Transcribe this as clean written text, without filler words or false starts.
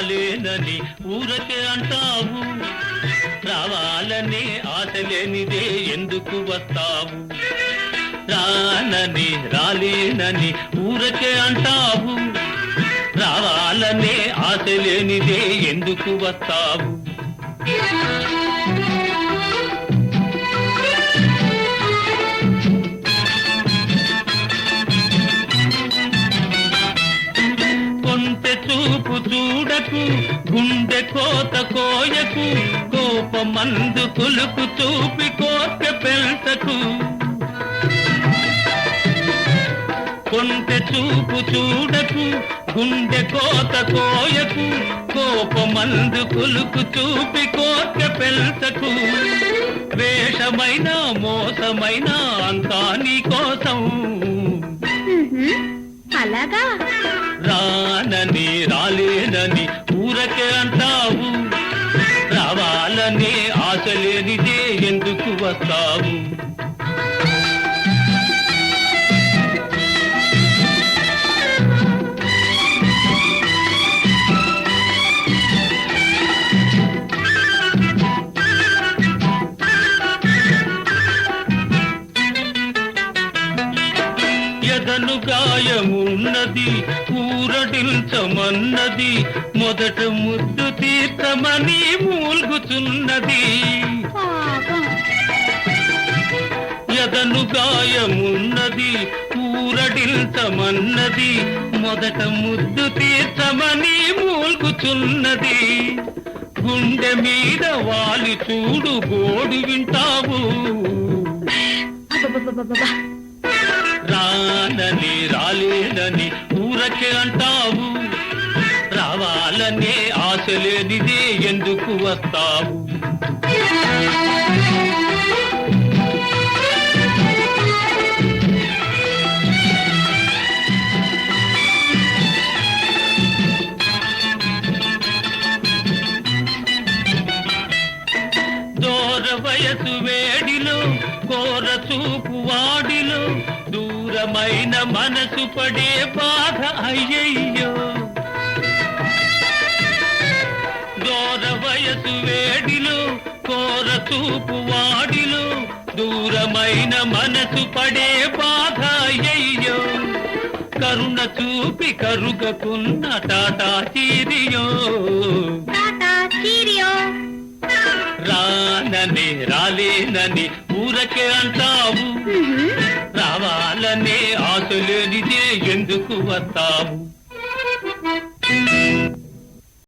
రాలేనని ఊరకే అంటావు, రావాలనే ఆశ లేనిదే ఎందుకు వస్తావు? రానని రాలేనని ఊరకే అంటావు, రావాలనే ఆశ లేనిదే ఎందుకు వస్తావు? కొంటె చూపు చూడకు, గుండె కోత కోయకు, కోపమందు కులుకు చూపి కోర్క పెంచకు. కొంటె చూపు చూడకు, గుండె కోత కోయకు, కోపమందు కులుకు చూపి కోర్క పెంచకు. వేషమైన మోసమైన అంతా నీ కోసం. అలాగా? రానని రాలేనని ఊరకే అంటావు, రావాలనే ఆశ లేనిదే ఎందుకు వస్తావు? ఎదను గాయమున్నది ఊరడించమన్నది, మొదట ముద్దు తీర్చమని మూల్గుచున్నది. ఎదను గాయమున్నది ఊరడించమన్నది, మొదట ముద్దు తీర్చమని మూల్గుచున్నది. గుండె మీద వాలి చూడు గోడు వింటావు. రానని రాలేనని ఊరకే అంటావు, రావాలనే ఆశ లేనిదే ఎందుకు వస్తావు? దూర వయసు వేడిలో కోర చూపు వాడిలో, దూరమైన మనసు పడే బాధ అయ్యయ్యో. దూర వయసు వేడిలో కోర చూపు వాడిలో, దూరమైన మనసు పడే బాధ అయ్యయ్యో. కరుణ చూపి కరుగకున్న టాటా చీరియో. రానని రాలేనని ఊరకే అంటావు, రావాలనే ఆశ లేనిదే ఎందుకు వస్తావు?